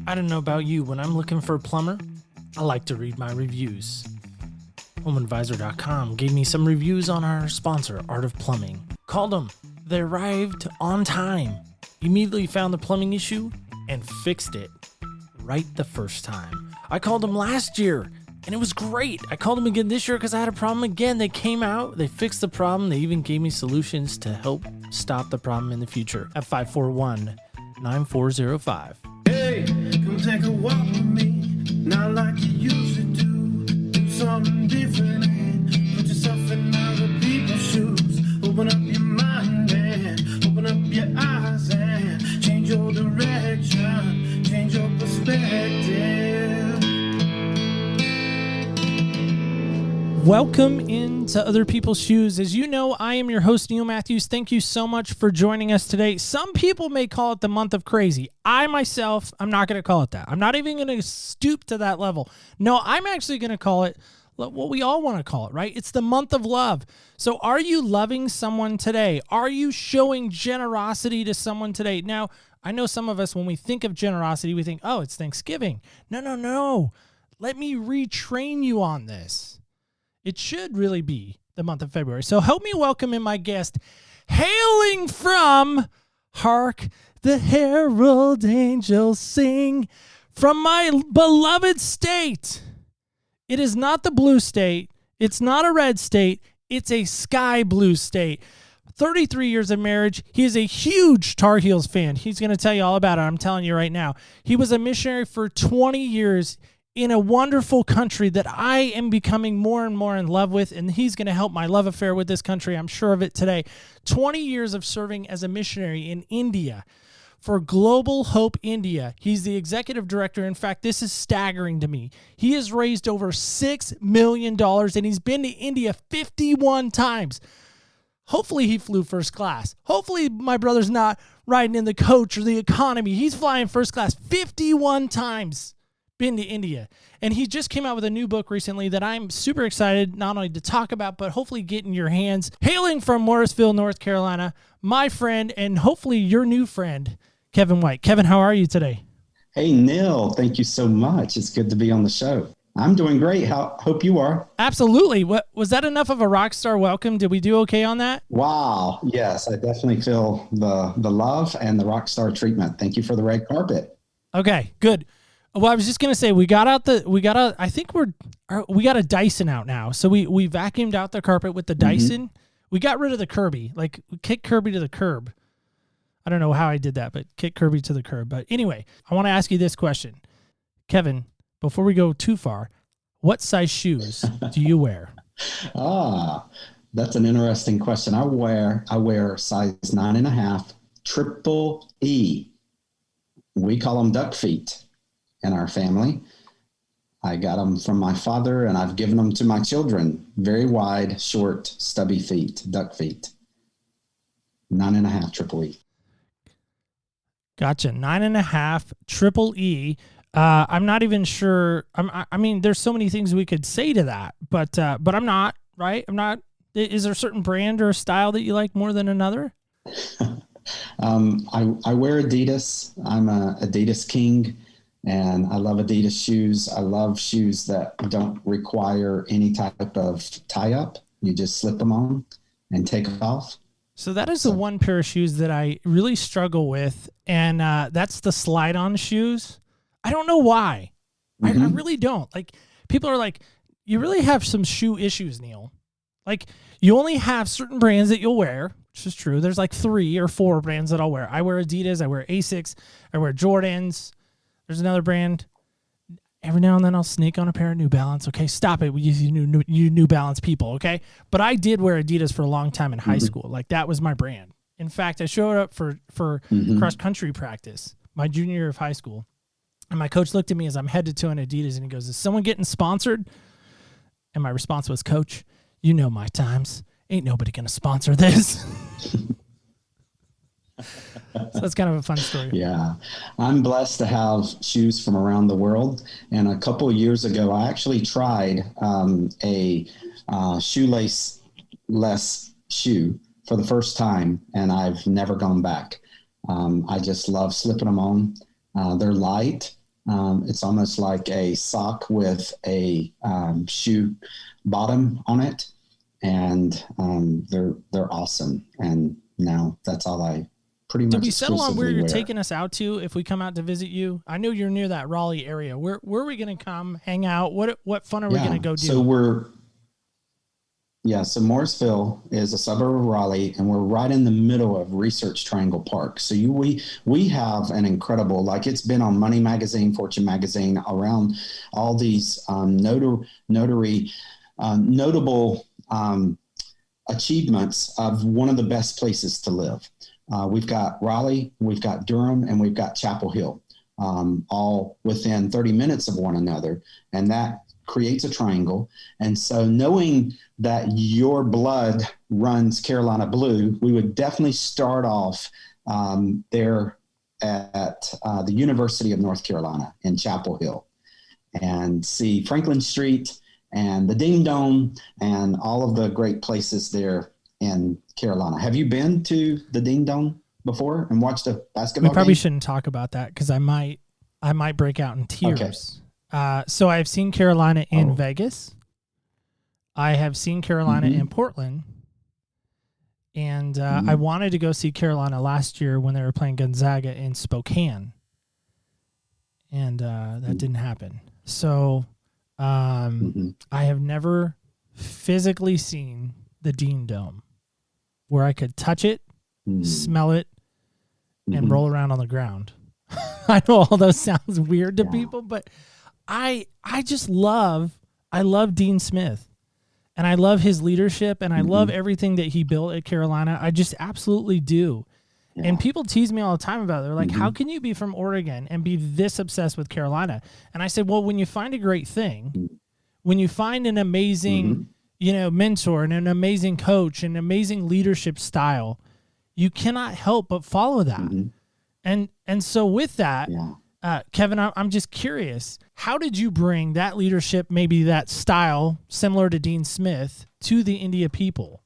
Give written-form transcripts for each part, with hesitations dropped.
I don't know about you, when I'm looking for a plumber, I like to read my reviews. HomeAdvisor.com gave me some reviews on our sponsor, Art of Plumbing. Called them. They arrived on time. Immediately found the plumbing issue and fixed it right the first time. I called them last year and it was great. I called them again this year because I had a problem again. They came out, they fixed the problem. They even gave me solutions to help stop the problem in the future at 541-9405. Hey, come take a walk with me, not like you used to do. Do something different and put yourself in other people's shoes. Open up your mind and open up your eyes and change your direction, change your perspective. Welcome into Other People's Shoes. As you know, I am your host, Neil Matthews. Thank you so much for joining us today. Some people may call it the month of crazy. I myself, I'm not going to call it that. I'm not even going to stoop to that level. No, I'm actually going to call it what we all want to call it, right? It's the month of love. So are you loving someone today? Are you showing generosity to someone today? Now, I know some of us, when we think of generosity, we think, oh, it's Thanksgiving. No. Let me retrain you on this. It should really be the month of February. So help me welcome in my guest, hailing from, hark the herald angels sing, from my beloved state. It is not the blue state. It's not a red state. It's a sky blue state. 33 years of marriage. He is a huge Tar Heels fan. He's going to tell you all about it. I'm telling you right now. He was a missionary for 20 years in a wonderful country that I am becoming more and more in love with, and he's going to help my love affair with this country. I'm sure of it today. 20 years of serving as a missionary in India for Global Hope India. He's the executive director. In fact, this is staggering to me. He has raised over $6 million, and he's been to India 51 times. Hopefully he flew first class. Hopefully my brother's not riding in the coach or the economy. He's flying first class 51 times. Been to India. And he just came out with a new book recently that I'm super excited not only to talk about, but hopefully get in your hands. Hailing from Morrisville, North Carolina, my friend and hopefully your new friend, Kevin White. Kevin, how are you today? Hey, Neil. Thank you so much. It's good to be on the show. I'm doing great. Hope you are. Absolutely. Was that enough of a rock star welcome? Did we do okay on that? Wow. Yes, I definitely feel the love and the rock star treatment. Thank you for the red carpet. Okay, good. Well, I was just going to say, we got a Dyson out now. So we vacuumed out the carpet with the Dyson. Mm-hmm. We got rid of the Kirby, like we kicked Kirby to the curb. I don't know how I did that, but kick Kirby to the curb. But anyway, I want to ask you this question. Kevin, before we go too far, what size shoes do you wear? That's an interesting question. I wear size 9.5, triple E. We call them duck feet in our family. I got them from my father and I've given them to my children. Very wide, short, stubby feet, duck feet. 9.5 triple E. Gotcha. 9.5 triple E. I'm not even sure. I mean, there's so many things we could say to that, but I'm not, right? I'm not. Is there a certain brand or style that you like more than another? I wear Adidas. I'm a Adidas king. And I love Adidas shoes. I love shoes that don't require any type of tie-up. You just slip them on and take off. So that is the one pair of shoes that I really struggle with, and that's the slide-on shoes. I don't know why. Mm-hmm. I really don't. Like, people are like, you really have some shoe issues, Neil. Like, you only have certain brands that you'll wear, which is true. There's like 3 or 4 brands that I'll wear. I wear Adidas. I wear Asics. I wear Jordans. There's another brand. Every now and then I'll sneak on a pair of New Balance. Okay, stop it. You New Balance people, okay? But I did wear Adidas for a long time in high school. Like, that was my brand. In fact, I showed up for cross-country practice my junior year of high school. And my coach looked at me as I'm head to toe in Adidas, and he goes, is someone getting sponsored? And my response was, Coach, you know my times. Ain't nobody going to sponsor this. So that's kind of a fun story. Yeah. I'm blessed to have shoes from around the world. And a couple of years ago, I actually tried a shoelace-less shoe for the first time, and I've never gone back. I just love slipping them on. They're light. It's almost like a sock with a shoe bottom on it, and they're awesome. And now that's all I pretty much. Did we settle on where you're wear. taking us out to if we come out to visit you? I know you're near that Raleigh area. Where are we going to come hang out? What fun are we going to go do? So Morrisville is a suburb of Raleigh, and we're right in the middle of Research Triangle Park. So we have an incredible, like it's been on Money Magazine, Fortune Magazine, around all these notable achievements of one of the best places to live. We've got Raleigh, we've got Durham, and we've got Chapel Hill, all within 30 minutes of one another. And that creates a triangle. And so knowing that your blood runs Carolina blue, we would definitely start off there at the University of North Carolina in Chapel Hill and see Franklin Street and the Ding Dome and all of the great places there in Carolina. Have you been to the Ding Dome before and watched a basketball We probably game? shouldn't talk about that because I might break out in tears. Okay. So I've seen Carolina in Vegas. I have seen Carolina in Portland. And I wanted to go see Carolina last year when they were playing Gonzaga in Spokane. And that didn't happen. So I have never physically seen the Dean Dome where I could touch it, smell it, and roll around on the ground. I know all those sounds weird to people, but I love Dean Smith, and I love his leadership, and I love everything that he built at Carolina. I just absolutely do. Yeah. And people tease me all the time about it. They're like, how can you be from Oregon and be this obsessed with Carolina? And I said, well, when you find a great thing, when you find an amazing, mentor and an amazing coach and amazing leadership style, you cannot help but follow that. And so with that, Kevin, I'm just curious, how did you bring that leadership, maybe that style similar to Dean Smith, to the India people?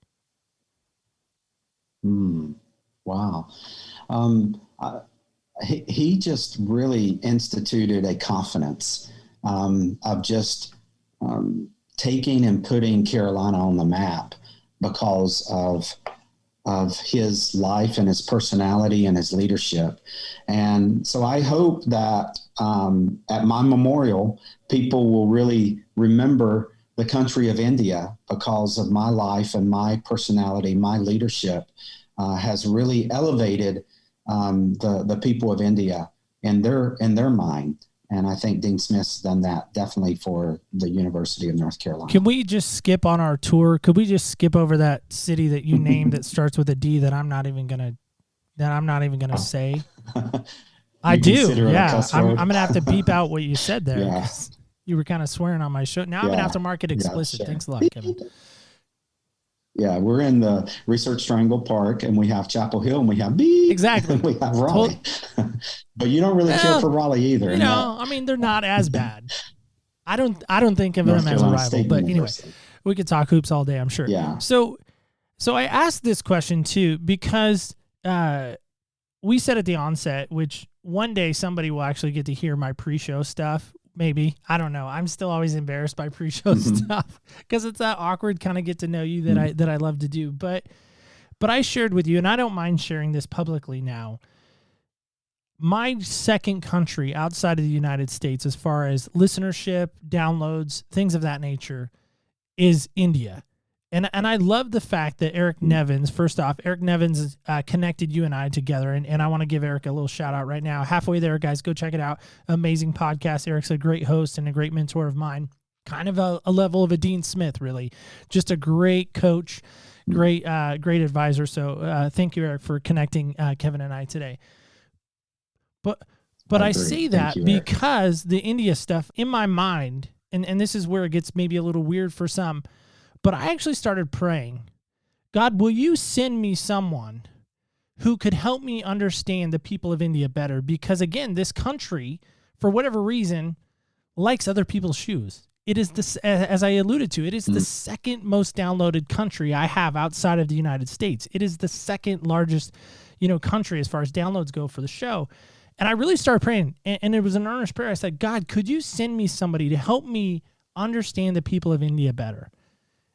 Wow. He just really instituted a confidence of just taking and putting Carolina on the map because of his life and his personality and his leadership. And so I hope that at my memorial, people will really remember the country of India because of my life and my personality. My leadership has really elevated the people of India in their mind. And I think Dean Smith's done that definitely for the University of North Carolina. Can we just skip on our tour? Could we just skip over that city that you named that starts with a D that I'm not even gonna say? I do. Yeah, I'm gonna have to beep out what you said there. Yeah. You were kind of swearing on my show. Now I'm gonna have to mark it explicit. Sure. Thanks a lot, Kevin. Yeah, we're in the Research Triangle Park, and we have Chapel Hill, and we have exactly, and we have Raleigh. But you don't really care for Raleigh either. I mean, they're not as bad. I don't think of them as a rival. But anyway, we could talk hoops all day, I'm sure. Yeah. So I asked this question too because we said at the onset, which one day somebody will actually get to hear my pre-show stuff. Maybe. I don't know. I'm still always embarrassed by pre-show stuff because it's that awkward kind of get to know you that I love to do. But I shared with you, and I don't mind sharing this publicly now, my second country outside of the United States as far as listenership, downloads, things of that nature is India. And I love the fact that Eric Nevins, first off, Eric Nevins connected you and I together. And I want to give Eric a little shout out right now. Halfway there, guys, go check it out. Amazing podcast. Eric's a great host and a great mentor of mine. Kind of a level of a Dean Smith, really. Just a great coach, great advisor. So thank you, Eric, for connecting Kevin and I today. But I say that because the India stuff in my mind, and this is where it gets maybe a little weird for some, but I actually started praying, God, will you send me someone who could help me understand the people of India better? Because again, this country, for whatever reason, likes other people's shoes. It is this, as I alluded to, it is the second most downloaded country I have outside of the United States. It is the second largest, country as far as downloads go for the show. And I really started praying, and it was an earnest prayer. I said, God, could you send me somebody to help me understand the people of India better,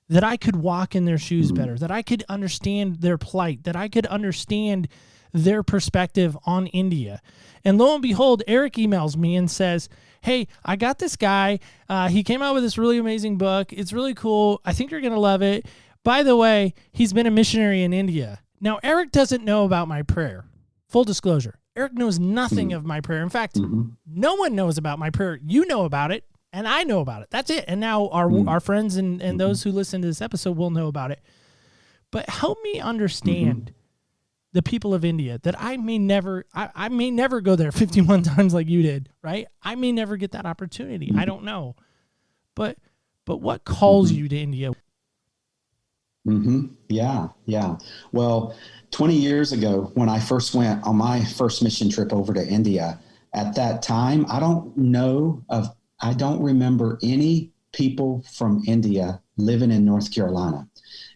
that I could walk in their shoes better, that I could understand their plight, that I could understand their perspective on India. And lo and behold, Eric emails me and says, hey, I got this guy. He came out with this really amazing book. It's really cool. I think you're going to love it. By the way, he's been a missionary in India. Now, Eric doesn't know about my prayer. Full disclosure. Eric knows nothing of my prayer. In fact, no one knows about my prayer. You know about it, and I know about it. That's it. And now our friends and those who listen to this episode will know about it. But help me understand the people of India, that I may never go there 51 times like you did, right? I may never get that opportunity. I don't know. But what calls you to India? Yeah. Well, 20 years ago, when I first went on my first mission trip over to India, at that time, I don't remember any people from India living in North Carolina.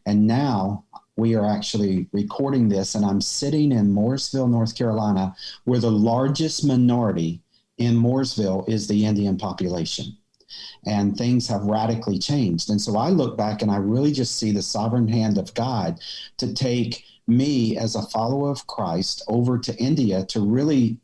And now we are actually recording this, and I'm sitting in Mooresville, North Carolina, where the largest minority in Mooresville is the Indian population. And things have radically changed. And so I look back and I really just see the sovereign hand of God to take me as a follower of Christ over to India to really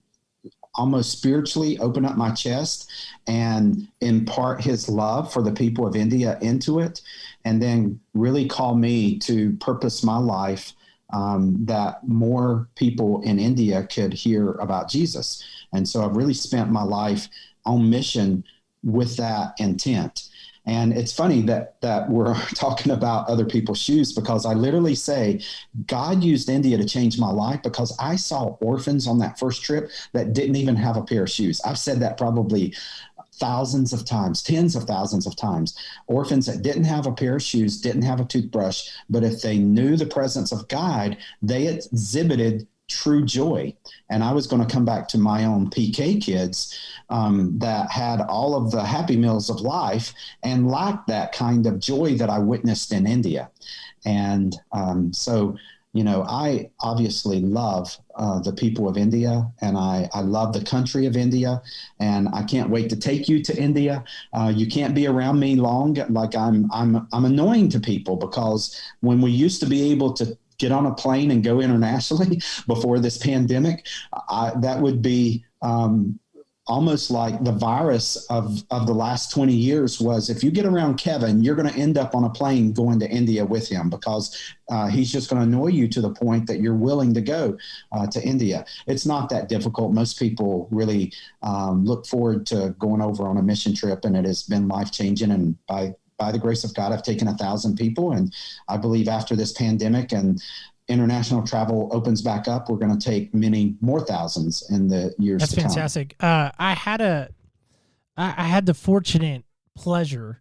almost spiritually open up my chest and impart his love for the people of India into it, and then really call me to purpose my life that more people in India could hear about Jesus. And so I've really spent my life on mission with that intent. And it's funny that we're talking about other people's shoes, because I literally say God used India to change my life, because I saw orphans on that first trip that didn't even have a pair of shoes. I've said that probably thousands of times, tens of thousands of times. Orphans that didn't have a pair of shoes, didn't have a toothbrush, but if they knew the presence of God, they exhibited true joy. And I was going to come back to my own PK kids that had all of the happy meals of life and lacked that kind of joy that I witnessed in India. And so, I obviously love the people of India, and I love the country of India, and I can't wait to take you to India. You can't be around me long. Like I'm annoying to people, because when we used to be able to get on a plane and go internationally before this pandemic, that would be almost like the virus of the last 20 years was, if you get around Kevin, you're going to end up on a plane going to India with him, because he's just going to annoy you to the point that you're willing to go to India. It's not that difficult. Most people really look forward to going over on a mission trip, and it has been life-changing. And by the grace of God, I've taken 1,000 people. And I believe after this pandemic and international travel opens back up, we're going to take many more thousands in the years to come. That's fantastic. I had the fortunate pleasure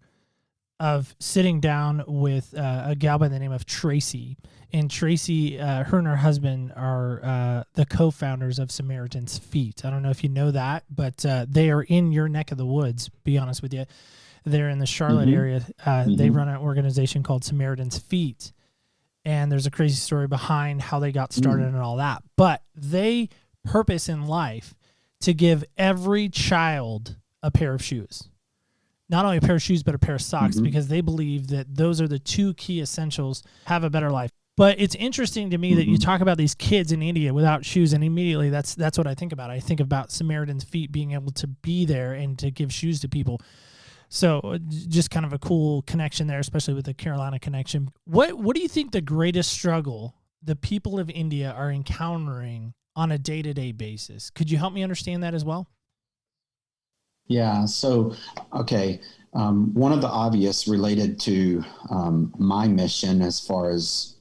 of sitting down with a gal by the name of Tracy. And Tracy, her and her husband are the co-founders of Samaritan's Feet. I don't know if you know that, but they are in your neck of the woods, be honest with you. They're in the Charlotte area. They run an organization called Samaritan's Feet. And there's a crazy story behind how they got started and all that. But they purpose in life to give every child a pair of shoes. Not only a pair of shoes, but a pair of socks, because they believe that those are the two key essentials to have a better life. But it's interesting to me that you talk about these kids in India without shoes, and immediately that's what I think about. I think about Samaritan's Feet being able to be there and to give shoes to people. So just kind of a cool connection there, especially with the Carolina connection. What do you think the greatest struggle the people of India are encountering on a day-to-day basis? Could you help me understand that as well? Yeah. So, okay. One of the obvious related to my mission, as far as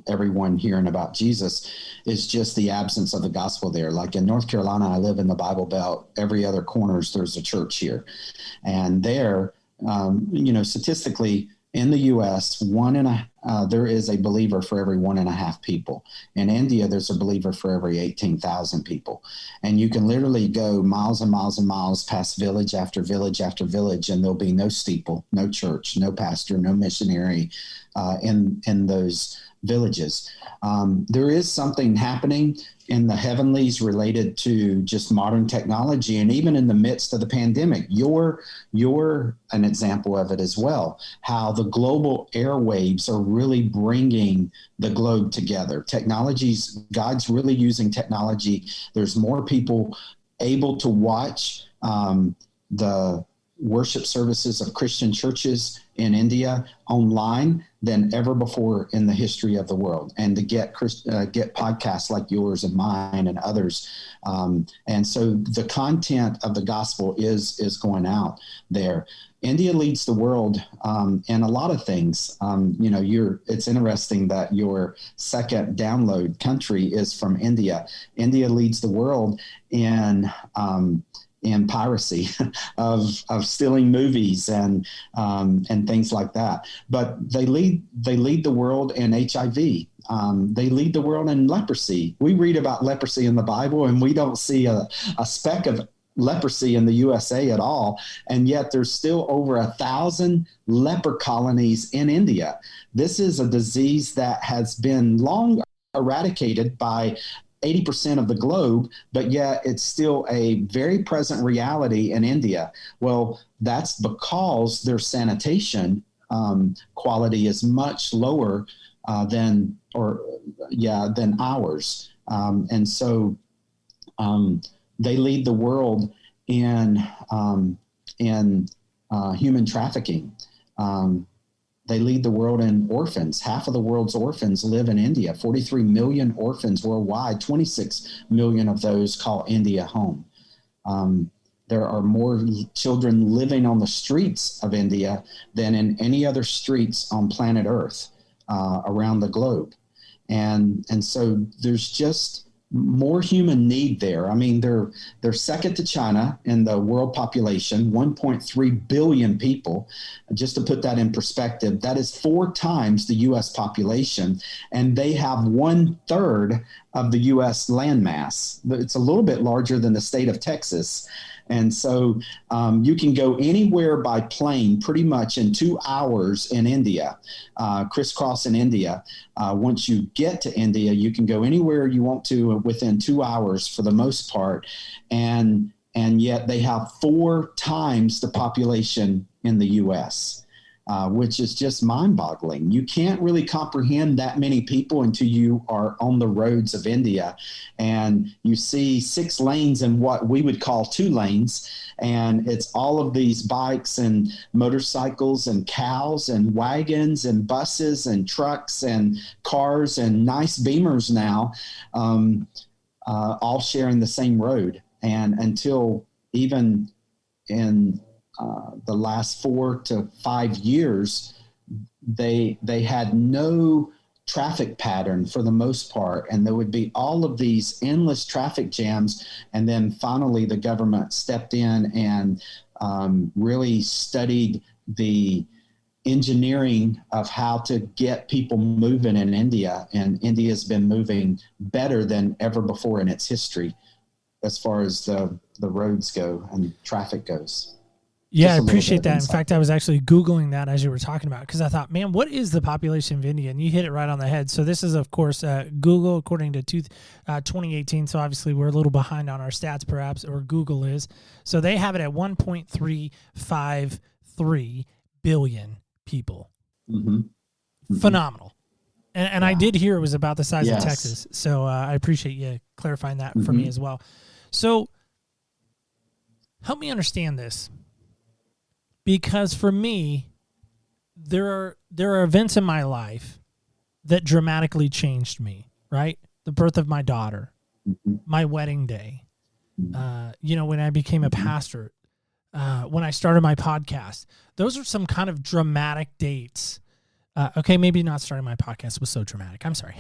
everyone hearing about Jesus, is just the absence of the gospel there. Like in North Carolina, I live in the Bible Belt. Every other corners, there's a church here. And there, statistically in the U.S., there is a believer for every 1.5 people. In India, there's a believer for every 18,000 people. And you can literally go miles and miles and miles past village after village after village, and there'll be no steeple, no church, no pastor, no missionary in those villages. There is something happening in the heavenlies related to just modern technology, and even in the midst of the pandemic, you're an example of it as well, how the global airwaves are really bringing the globe together. God's really using technology. There's more people able to watch the worship services of Christian churches in India online than ever before in the history of the world, and to get podcasts like yours and mine and others. And so the content of the gospel is going out there. India leads the world in a lot of things. It's interesting that your second download country is from India. India leads the world in piracy of stealing movies and things like that. But they lead the world in HIV. They lead the world in leprosy. We read about leprosy in the Bible, and we don't see a speck of leprosy in the USA at all. And yet there's still over 1,000 leper colonies in India. This is a disease that has been long eradicated by 80% of the globe, but yet it's still a very present reality in India. Well, that's because their sanitation quality is much lower than ours. And so they lead the world in human trafficking. They lead the world in orphans. Half of the world's orphans live in India. 43 million orphans worldwide. 26 million of those call India home. There are more children living on the streets of India than in any other streets on planet Earth around the globe. And so there's just more human need there. I mean, they're second to China in the world population, 1.3 billion people. Just to put that in perspective, that is 4 times the U.S. population, and they have 1/3 of the U.S. landmass. It's a little bit larger than the state of Texas. And so you can go anywhere by plane pretty much in 2 hours in India, crisscross in India. Once you get to India, you can go anywhere you want to within 2 hours for the most part. And yet they have 4 times the population in the U.S., which is just mind-boggling. You can't really comprehend that many people until you are on the roads of India and you see 6 lanes in what we would call 2 lanes. And it's all of these bikes and motorcycles and cows and wagons and buses and trucks and cars and nice Beamers now, all sharing the same road. And until even in the last 4 to 5 years, they had no traffic pattern for the most part, and there would be all of these endless traffic jams. And then finally, the government stepped in and really studied the engineering of how to get people moving in India, and India has been moving better than ever before in its history as far as the roads go and traffic goes. Yeah, I appreciate that. In fact, I was actually Googling that as you were talking about, because I thought, man, what is the population of India? And you hit it right on the head. So this is, of course, Google, according to 2018. So obviously we're a little behind on our stats, perhaps, or Google is. So they have it at 1.353 billion people. Mm-hmm. Mm-hmm. Phenomenal. And I did hear it was about the size Yes. of Texas. So I appreciate you clarifying that for me as well. So help me understand this. Because for me, there are events in my life that dramatically changed me, right? The birth of my daughter, my wedding day, when I became a pastor, when I started my podcast. Those are some kind of dramatic dates. Okay, maybe not starting my podcast was so dramatic. I'm sorry.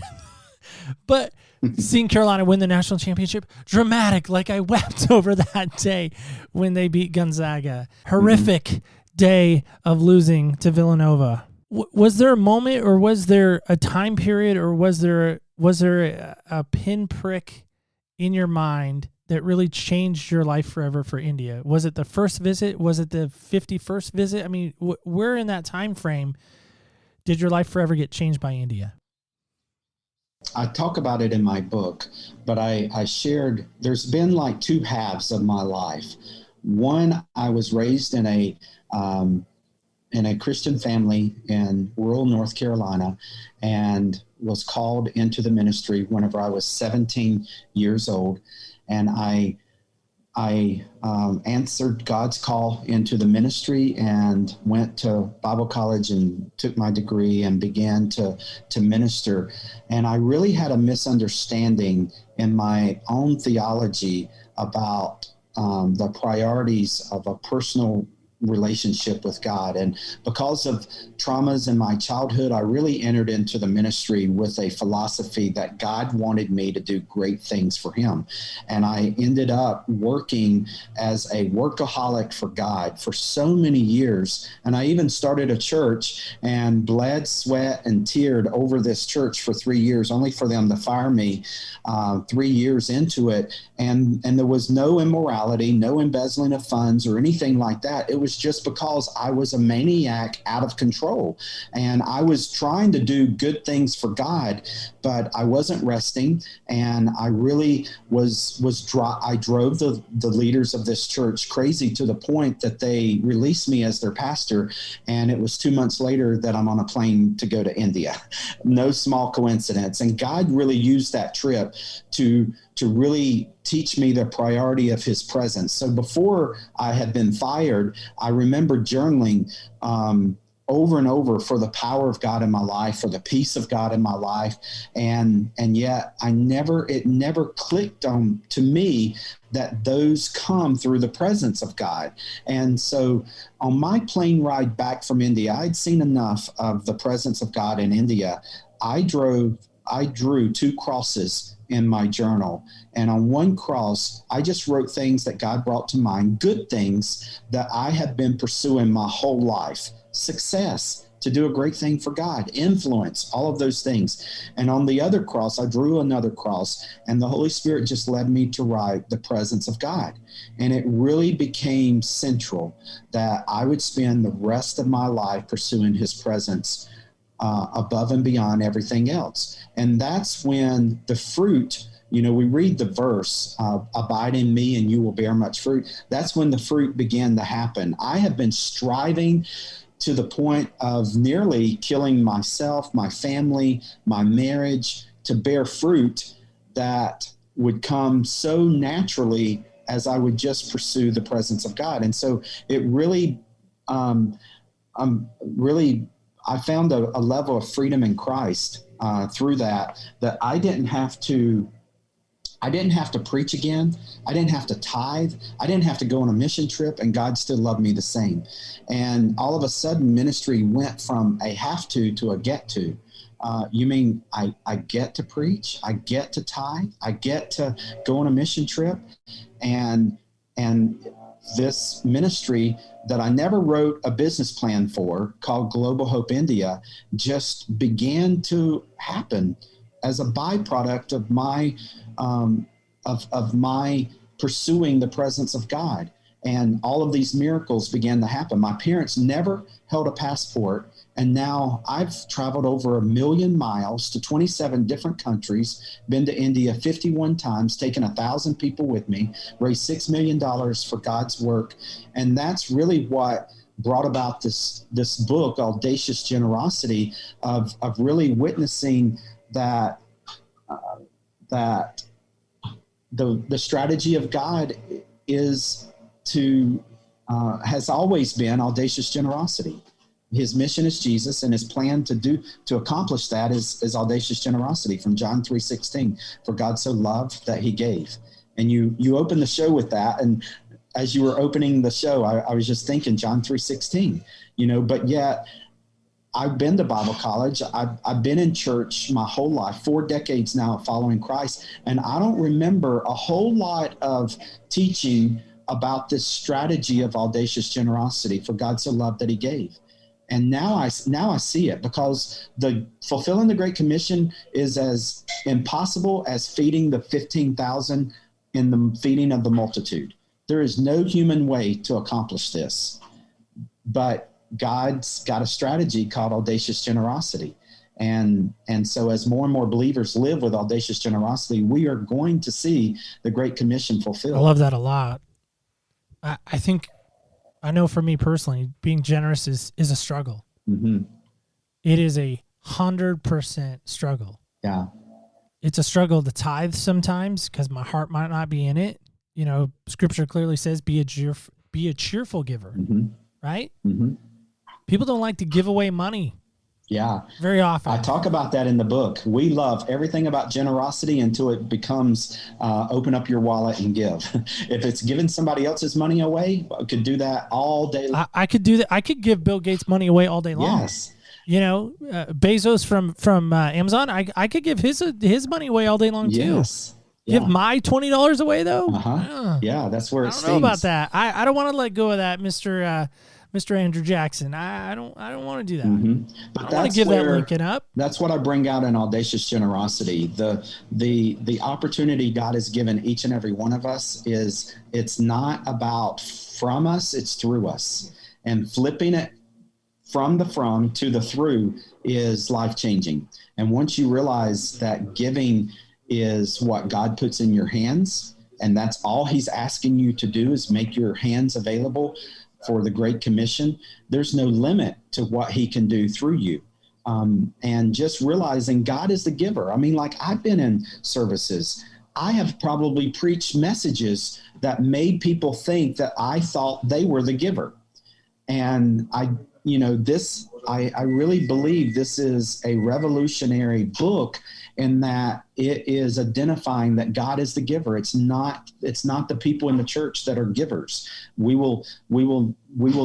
But seeing Carolina win the national championship, dramatic. Like I wept over that day when they beat Gonzaga. Horrific day of losing to Villanova. Was there a moment, or was there a time period, or was there a pinprick in your mind that really changed your life forever for India? Was it the first visit? Was it the 51st visit? I mean, where in that time frame did your life forever get changed by India? I talk about it in my book, but I shared there's been like two halves of my life. One, I was raised in a Christian family in rural North Carolina and was called into the ministry whenever I was 17 years old. And I answered God's call into the ministry and went to Bible college and took my degree and began to minister. And I really had a misunderstanding in my own theology about the priorities of a personal relationship with God. And because of traumas in my childhood, I really entered into the ministry with a philosophy that God wanted me to do great things for him. And I ended up working as a workaholic for God for so many years. And I even started a church and bled, sweat, and teared over this church for 3 years, only for them to fire me 3 years into it. And there was no immorality, no embezzling of funds or anything like that. It was just because I was a maniac out of control. And I was trying to do good things for God, but I wasn't resting. And I really I drove the leaders of this church crazy to the point that they released me as their pastor. And it was 2 months later that I'm on a plane to go to India. No small coincidence. And God really used that trip to really teach me the priority of his presence. So before I had been fired, I remember journaling over and over for the power of God in my life, for the peace of God in my life. And yet it never clicked on to me that those come through the presence of God. And so on my plane ride back from India, I'd seen enough of the presence of God in India. I drew 2 crosses in my journal. And on one cross, I just wrote things that God brought to mind, good things that I had been pursuing my whole life, success, to do a great thing for God, influence, all of those things. And on the other cross, I drew another cross, and the Holy Spirit just led me to write the presence of God. And it really became central that I would spend the rest of my life pursuing his presence above and beyond everything else. And that's when the fruit, we read the verse, abide in me and you will bear much fruit. That's when the fruit began to happen. I have been striving to the point of nearly killing myself, my family, my marriage, to bear fruit that would come so naturally as I would just pursue the presence of God. And so it really, I found a level of freedom in Christ through that I didn't have to preach again. I didn't have to tithe. I didn't have to go on a mission trip, and God still loved me the same. And all of a sudden, ministry went from a have to a get to. You mean I get to preach? I get to tithe? I get to go on a mission trip? And this ministry that I never wrote a business plan for, called Global Hope India, just began to happen as a byproduct of my of my pursuing the presence of God. And all of these miracles began to happen. My parents never held a passport, and now I've traveled over 1 million miles to 27 different countries, been to India 51 times, taken 1,000 people with me, raised $6 million for God's work. And that's really what brought about this book, Audacious Generosity, of really witnessing that the strategy of God is has always been audacious generosity. His mission is Jesus, and his plan to accomplish that is audacious generosity from John 3:16. For God so loved that he gave. And you open the show with that, and as you were opening the show, I was just thinking John 3:16. But yet I've been to Bible college. I've been in church my whole life, 4 decades now following Christ, and I don't remember a whole lot of teaching about this strategy of audacious generosity. For God so loved that he gave. And now I see it, because fulfilling the Great Commission is as impossible as feeding the 15,000 in the feeding of the multitude. There is no human way to accomplish this, but God's got a strategy called audacious generosity. And so as more and more believers live with audacious generosity, we are going to see the Great Commission fulfilled. I love that a lot. I think, I know for me personally, being generous is a struggle. Mm-hmm. It is 100% struggle. Yeah. It's a struggle to tithe sometimes because my heart might not be in it. You know, Scripture clearly says, be a cheerful giver, Mm-hmm. right? Mm-hmm. People don't like to give away money. Yeah. Very often. I talk about that in the book. We love everything about generosity until it becomes open up your wallet and give. If it's giving somebody else's money away, I could do that all day long. I could do that. I could give Bill Gates money away all day long. Yes. You know, Bezos from Amazon, I could give his money away all day long too. Yes. Yeah. Give my $20 away though? Yeah, that's where it I don't stings. know about that. I don't want to let go of that, Mr. Andrew Jackson. I don't want to do that. Mm-hmm. But I don't want to give that Lincoln up. That's what I bring out in audacious generosity. The opportunity God has given each and every one of us is, it's not about from us, it's through us. And flipping it from to the through is life-changing. And once you realize that giving is what God puts in your hands, and that's all he's asking you to do is make your hands available for the Great Commission, there's no limit to what he can do through you. And just realizing God is the giver. I mean, like, I've been in services. I have probably preached messages that made people think that I thought they were the giver. And I really believe this is a revolutionary book in that it is identifying that God is the giver. It's not the people in the church that are givers. We will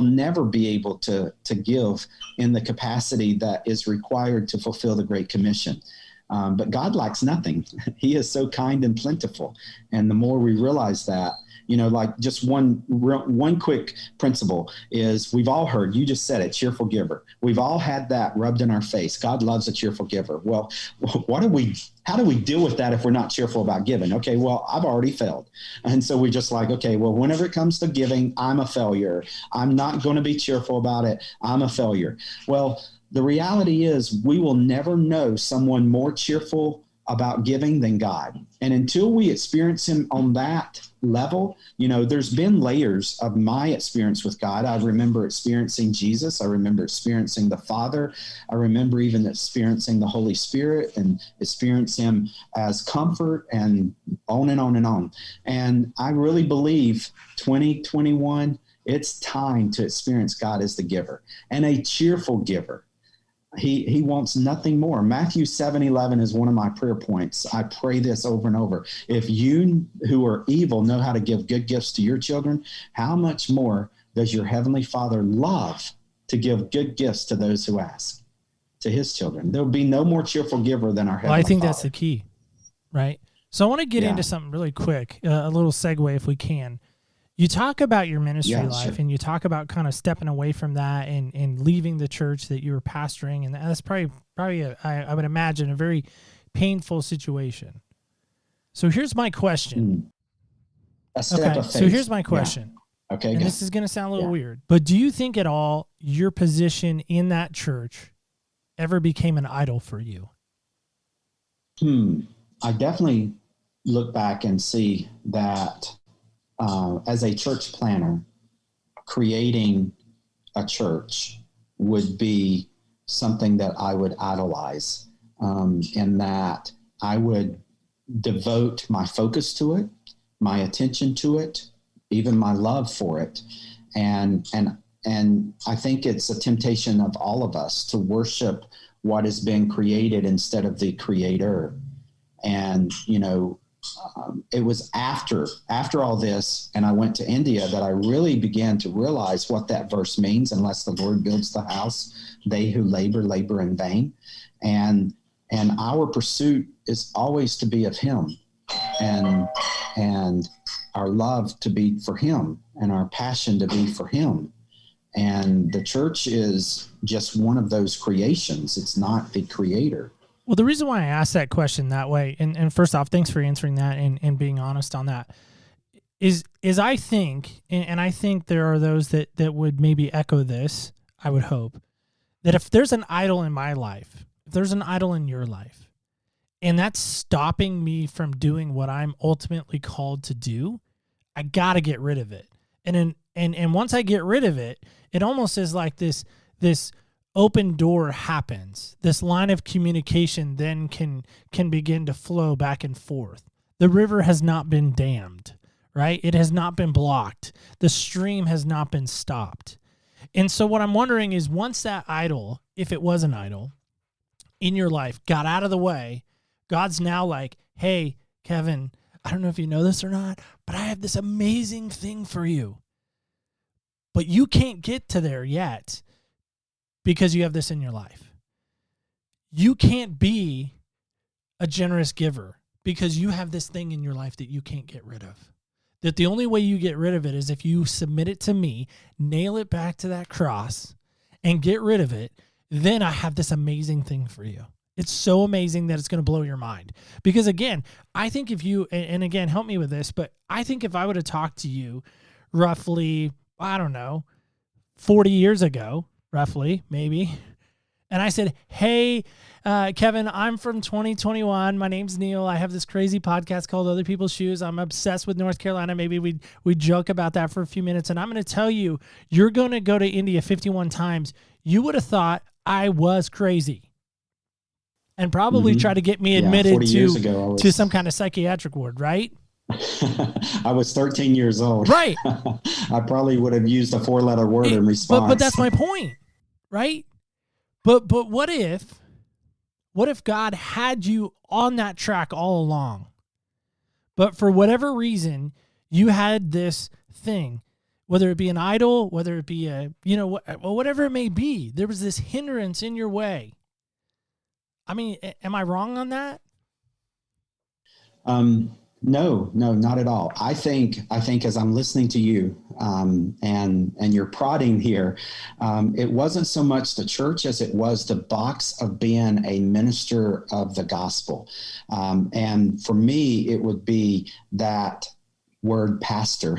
never be able to give in the capacity that is required to fulfill the Great Commission. But God lacks nothing. He is so kind and plentiful. And the more we realize that, like, just one quick principle is, we've all heard, you just said it, cheerful giver. We've all had that rubbed in our face. God loves a cheerful giver. Well, how do we deal with that if we're not cheerful about giving? Okay, well, I've already failed. And so we're just like, okay, well, whenever it comes to giving, I'm a failure. I'm not going to be cheerful about it. I'm a failure. Well, the reality is, we will never know someone more cheerful about giving than God. And until we experience him on that level, there's been layers of my experience with God. I remember experiencing Jesus. I remember experiencing the Father. I remember even experiencing the Holy Spirit and experience him as comfort, and on and on and on. And I really believe 2021, it's time to experience God as the giver, and a cheerful giver. He wants nothing more. Matthew 7:11 is one of my prayer points. I pray this over and over. If you who are evil know how to give good gifts to your children, how much more does your heavenly Father love to give good gifts to those who ask, to his children? There'll be no more cheerful giver than our heavenly Father. I think that's the key, right? So I want to get into something really quick, a little segue if we can. You talk about your ministry life, sure, and you talk about kind of stepping away from that and leaving the church that you were pastoring. And that's probably I would imagine, a very painful situation. So here's my question. A step of faith. So here's my question. Yeah. Okay. And this is going to sound a little weird, but do you think at all your position in that church ever became an idol for you? I definitely look back and see that as a church planner, creating a church would be something that I would idolize, in that I would devote my focus to it, my attention to it, even my love for it. And I think it's a temptation of all of us to worship what has been created instead of the creator. And, it was after all this, and I went to India, that I really began to realize what that verse means. Unless the Lord builds the house, they who labor in vain. And our pursuit is always to be of him, and our love to be for him, and our passion to be for him. And the church is just one of those creations. It's not the creator. Well, the reason why I asked that question that way, and first off, thanks for answering that and being honest on that, is I think, and I think there are those that would maybe echo this, I would hope, that if there's an idol in my life, if there's an idol in your life and that's stopping me from doing what I'm ultimately called to do, I got to get rid of it. And once I get rid of it, it almost is like this open door happens. This line of communication then can begin to flow back and forth. The river has not been dammed, right? It has not been blocked. The stream has not been stopped. And so what I'm wondering is, once that idol, if it was an idol in your life, got out of the way, God's now like, hey, Kevin, I don't know if you know this or not, but I have this amazing thing for you. But you can't get to there yet because you have this in your life. You can't be a generous giver because you have this thing in your life that you can't get rid of. That the only way you get rid of it is if you submit it to me, nail it back to that cross, and get rid of it. Then I have this amazing thing for you. It's so amazing that it's going to blow your mind. Because again, I think if you, and again, help me with this, but I think if I would have talked to you roughly, I don't know, 40 years ago, roughly, maybe, and I said, hey, Kevin, I'm from 2021. My name's Neil. I have this crazy podcast called Other People's Shoes. I'm obsessed with North Carolina. Maybe we joke about that for a few minutes. And I'm going to tell you, you're going to go to India 51 times. You would have thought I was crazy and probably try to get me admitted to some kind of psychiatric ward, right? I was 13 years old. Right. I probably would have used a 4-letter word in response. But that's my point, right? But what if God had you on that track all along? But for whatever reason, you had this thing, whether it be an idol, whether it be whatever it may be, there was this hindrance in your way. I mean, am I wrong on that? No, not at all. I think as I'm listening to you, and you're prodding here, it wasn't so much the church as it was the box of being a minister of the gospel. And for me, it would be that word pastor.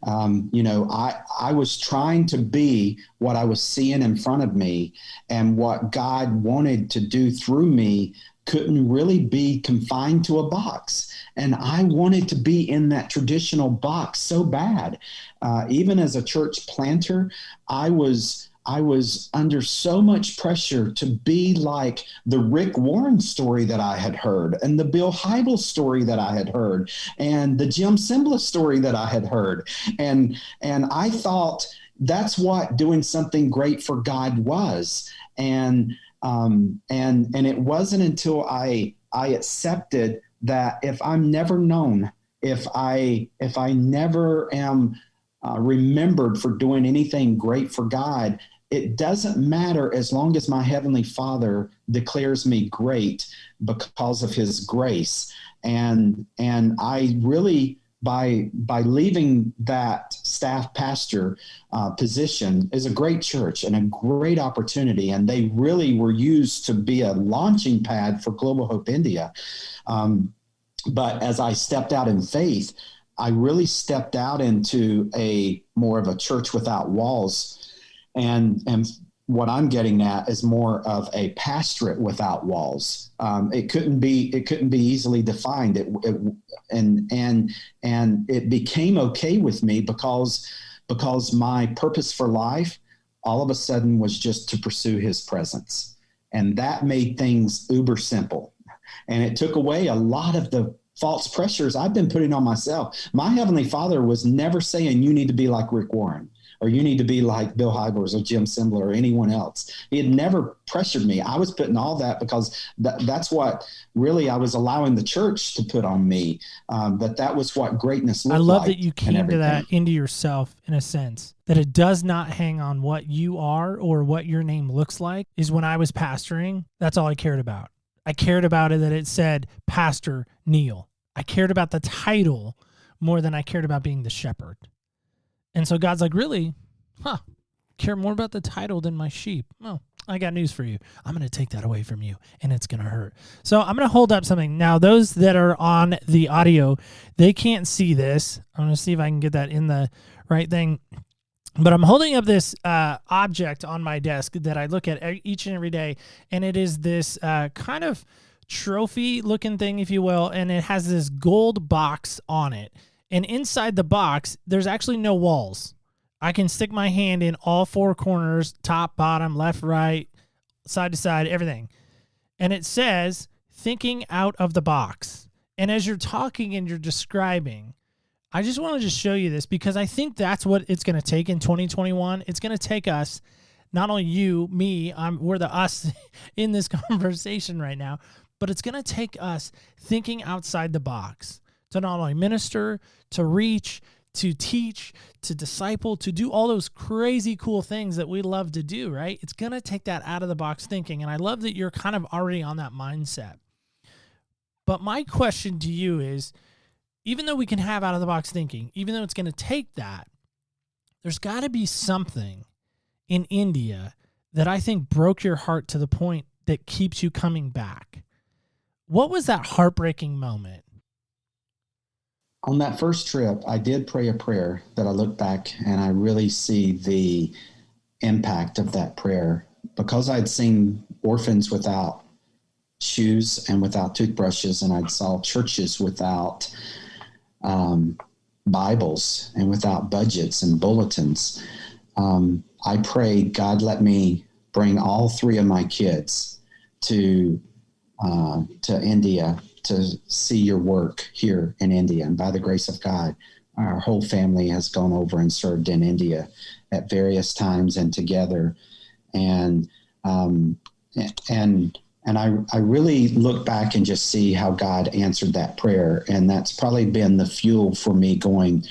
I was trying to be what I was seeing in front of me, and what God wanted to do through me couldn't really be confined to a box. And I wanted to be in that traditional box so bad. Even as a church planter, I was under so much pressure to be like the Rick Warren story that I had heard, and the Bill Hybels story that I had heard, and the Jim Cymbala story that I had heard. And I thought that's what doing something great for God was. And it wasn't until I accepted that if I'm never known, if I never am remembered for doing anything great for God, it doesn't matter as long as my Heavenly Father declares me great because of His grace. And I really, by leaving that staff pastor position, is a great church and a great opportunity. And they really were used to be a launching pad for Global Hope India. But as I stepped out in faith, I really stepped out into a more of a church without walls. And what I'm getting at is more of a pastorate without walls. It couldn't be easily defined. And it became okay with me because my purpose for life all of a sudden was just to pursue His presence. And that made things uber simple. And it took away a lot of the false pressures I've been putting on myself. My Heavenly Father was never saying, you need to be like Rick Warren, or you need to be like Bill Hybels or Jim Cymbala or anyone else. He had never pressured me. I was putting all that because that's what really I was allowing the church to put on me. That was what greatness looked like. I love that you came to that into yourself, in a sense, that it does not hang on what you are or what your name looks like. Is when I was pastoring, that's all I cared about. I cared about it that it said Pastor Neil. I cared about the title more than I cared about being the shepherd. And so God's like, really? Care more about the title than my sheep? Well, I got news for you. I'm going to take that away from you, and it's going to hurt. So I'm going to hold up something. Now, those that are on the audio, they can't see this. I'm going to see if I can get that in the right thing. But I'm holding up this object on my desk that I look at each and every day, and it is this kind of trophy-looking thing, if you will, and it has this gold box on it. And inside the box, there's actually no walls. I can stick my hand in all four corners, top, bottom, left, right, side to side, everything. And it says, thinking out of the box. And as you're talking and you're describing, I just want to just show you this because I think that's what it's going to take in 2021. It's going to take us, not only you, me, we're the us in this conversation right now, but it's going to take us thinking outside the box to not only minister, to reach, to teach, to disciple, to do all those crazy cool things that we love to do, right? It's going to take that out of the box thinking. And I love that you're kind of already on that mindset. But my question to you is, even though we can have out of the box thinking, even though it's going to take that, there's got to be something in India that I think broke your heart to the point that keeps you coming back. What was that heartbreaking moment? On that first trip, I did pray a prayer that I look back and I really see the impact of that prayer because I'd seen orphans without shoes and without toothbrushes, and I'd saw churches without Bibles and without budgets and bulletins. I prayed, God, let me bring all three of my kids to India to see your work here in India. And by the grace of God, our whole family has gone over and served in India at various times and together. And I really look back and just see how God answered that prayer. And that's probably been the fuel for me going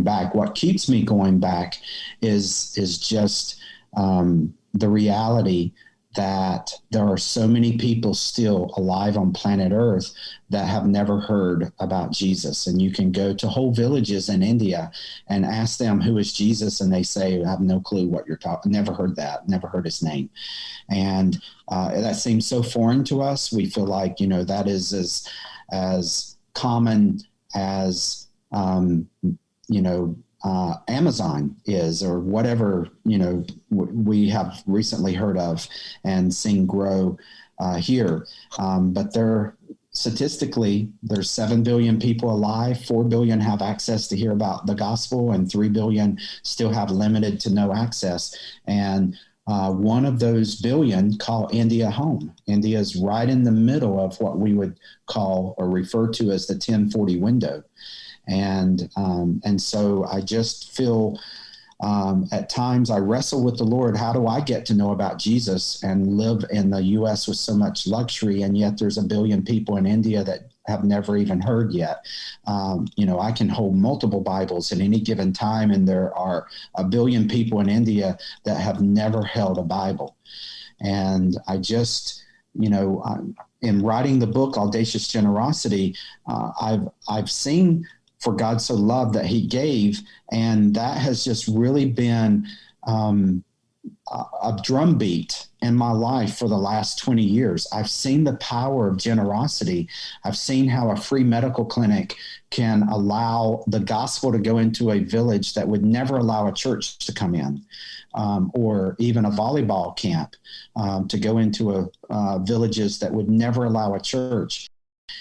back. What keeps me going back is just the reality that there are so many people still alive on planet Earth that have never heard about Jesus. And you can go to whole villages in India and ask them, who is Jesus? And they say, I have no clue what you're talking, never heard that, never heard his name. And that seems so foreign to us. We feel like, that is as common as, Amazon is, or whatever, we have recently heard of and seen grow here. But statistically, there's 7 billion people alive, 4 billion have access to hear about the gospel, and 3 billion still have limited to no access. And one of those billion call India home. India is right in the middle of what we would call or refer to as the 1040 window. And so I just feel at times I wrestle with the Lord. How do I get to know about Jesus and live in the U.S. with so much luxury, and yet there's 1 billion people in India that have never even heard yet? I can hold multiple Bibles at any given time, and there are 1 billion people in India that have never held a Bible. And I just, in writing the book Audacious Generosity, I've seen for God so loved that he gave. And that has just really been a drumbeat in my life for the last 20 years. I've seen the power of generosity. I've seen how a free medical clinic can allow the gospel to go into a village that would never allow a church to come in, or even a volleyball camp to go into villages that would never allow a church.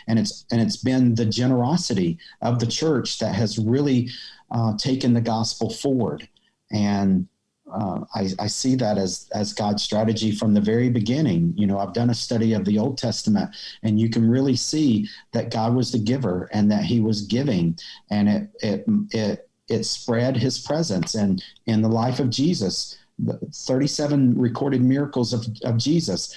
And it's been the generosity of the church that has really taken the gospel forward. And I see that as God's strategy from the very beginning. I've done a study of the Old Testament, and you can really see that God was the giver and that he was giving, and it spread his presence. And in the life of Jesus, the 37 recorded miracles of Jesus,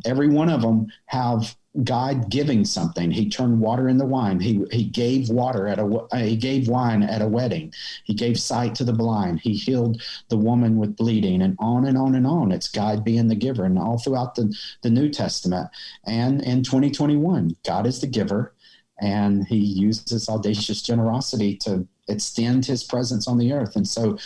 every one of them have God giving something. He turned water into wine. He gave he gave wine at a wedding. He gave sight to the blind. He healed the woman with bleeding, and on and on and on. It's God being the giver. And all throughout the New Testament and in 2021, God is the giver, and he uses audacious generosity to extend his presence on the earth. And so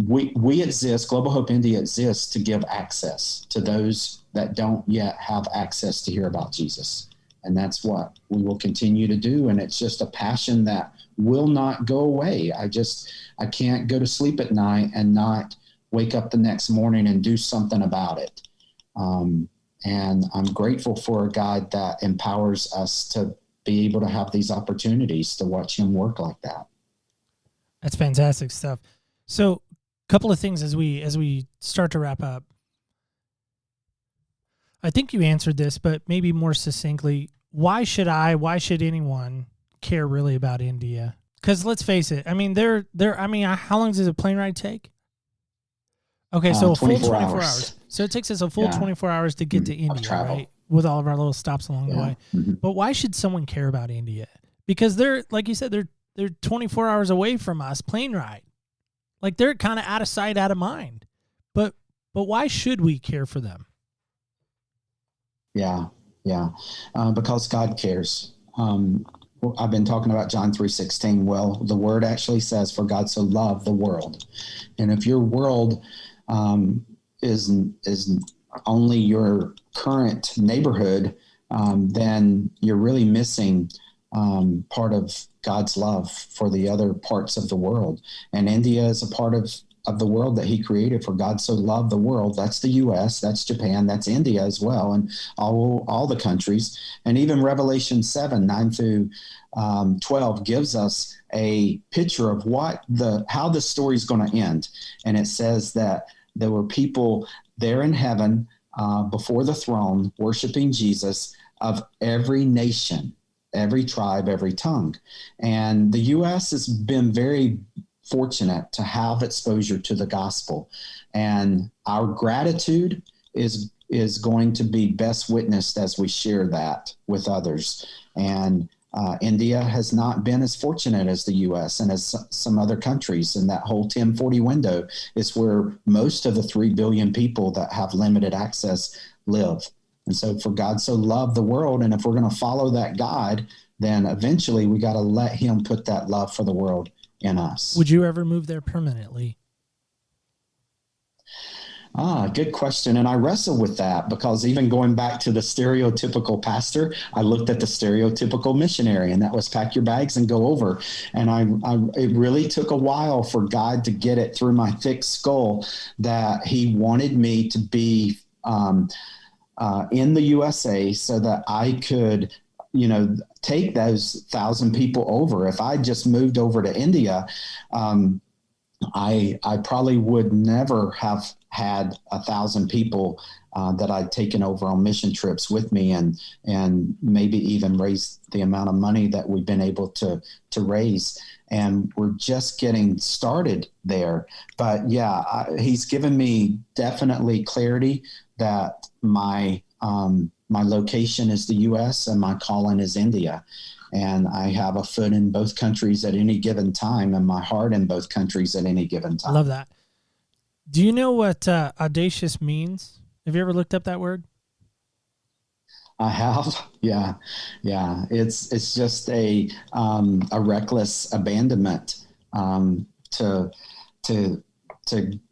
we exist, Global Hope India exists to give access to those that don't yet have access to hear about Jesus. And that's what we will continue to do. And it's just a passion that will not go away. I can't go to sleep at night and not wake up the next morning and do something about it. And I'm grateful for a God that empowers us to be able to have these opportunities to watch him work like that. That's fantastic stuff. So, a couple of things as we start to wrap up. I think you answered this, but maybe more succinctly, why should anyone care really about India? Because let's face it, I mean, how long does a plane ride take? Okay, so a full 24 hours. So it takes us a full 24 hours to get to India, right? With all of our little stops along the way. Mm-hmm. But why should someone care about India? Because they're, like you said, they're 24 hours away from us, plane ride. Like they're kind of out of sight, out of mind. But why should we care for them? Yeah. Because God cares. I've been talking about John 3:16. Well, the word actually says, for God so loved the world. And if your world is only your current neighborhood, then you're really missing part of God's love for the other parts of the world. And India is a part of the world that he created. For God so loved the world. That's the U.S., that's Japan, that's India as well, and all the countries. And even Revelation 7:9 through 12 gives us a picture of how the story is going to end. And it says that there were people there in heaven before the throne worshiping Jesus of every nation, every tribe, every tongue. And the U.S. has been very fortunate to have exposure to the gospel. And our gratitude is going to be best witnessed as we share that with others. And India has not been as fortunate as the U.S. and as some other countries. And that whole 1040 window is where most of the 3 billion people that have limited access live. And so for God so loved the world, and if we're going to follow that God, then eventually we got to let him put that love for the world in us. Would you ever move there permanently? Good question. And I wrestle with that because even going back to the stereotypical pastor, I looked at the stereotypical missionary, and that was pack your bags and go over. And it really took a while for God to get it through my thick skull that he wanted me to be in the USA so that I could, take those 1,000 people over. If I just moved over to India, I probably would never have had 1,000 people that I'd taken over on mission trips with me, and maybe even raise the amount of money that we've been able to raise. And we're just getting started there. But yeah, he's given me definitely clarity that my location is the U.S. and my calling is India. And I have a foot in both countries at any given time, and my heart in both countries at any given time. I love that. Do you know what audacious means? Have you ever looked up that word? I have. Yeah. It's just a reckless abandonment to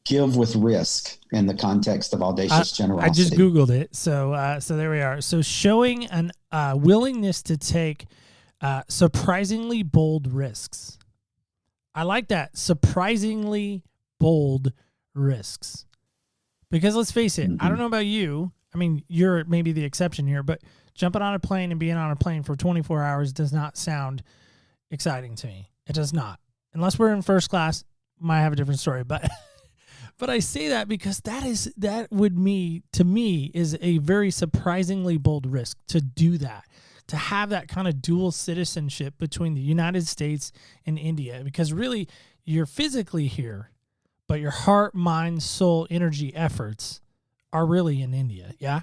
give with risk in the context of audacious generosity. I just Googled it. So there we are. So showing an willingness to take surprisingly bold risks. I like that. Surprisingly bold risks. Because let's face it, I don't know about you. I mean, you're maybe the exception here, but jumping on a plane and being on a plane for 24 hours does not sound exciting to me. It does not. Unless we're in first class, might have a different story. But I say that because that would to me is a very surprisingly bold risk to do that. To have that kind of dual citizenship between the United States and India, because really you're physically here, but your heart, mind, soul, energy, efforts are really in India. Yeah,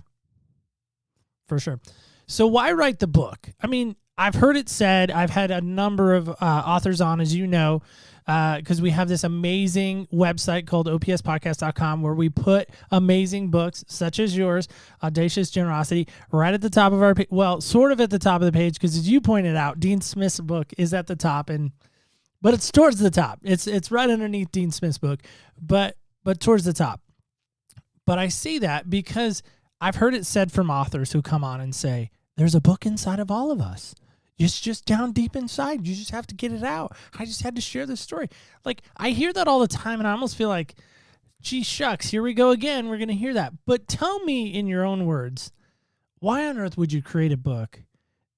for sure. So why write the book? I mean, I've heard it said, I've had a number of authors on, as you know, because we have this amazing website called opspodcast.com where we put amazing books such as yours, Audacious Generosity, right at the top of our page. Well, sort of at the top of the page, because as you pointed out, Dean Smith's book is at the top, but it's towards the top. It's right underneath Dean Smith's book, but towards the top. But I say that because I've heard it said from authors who come on and say, there's a book inside of all of us. It's just down deep inside. You just have to get it out. I just had to share this story. Like, I hear that all the time, and I almost feel like, gee shucks, here we go again. We're going to hear that. But tell me in your own words, why on earth would you create a book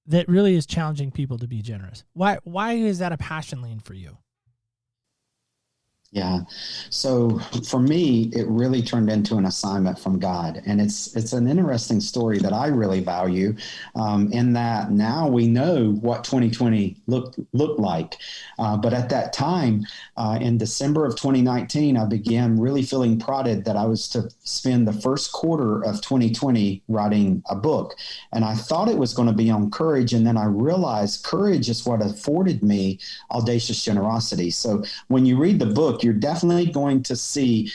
that really is challenging people to be generous? Why is that a passion lane for you? Yeah. So for me, it really turned into an assignment from God. And it's an interesting story that I really value, in that now we know what 2020 looked like. But at that time, in December of 2019, I began really feeling prodded that I was to spend the first quarter of 2020 writing a book. And I thought it was going to be on courage. And then I realized courage is what afforded me audacious generosity. So when you read the book, you're definitely going to see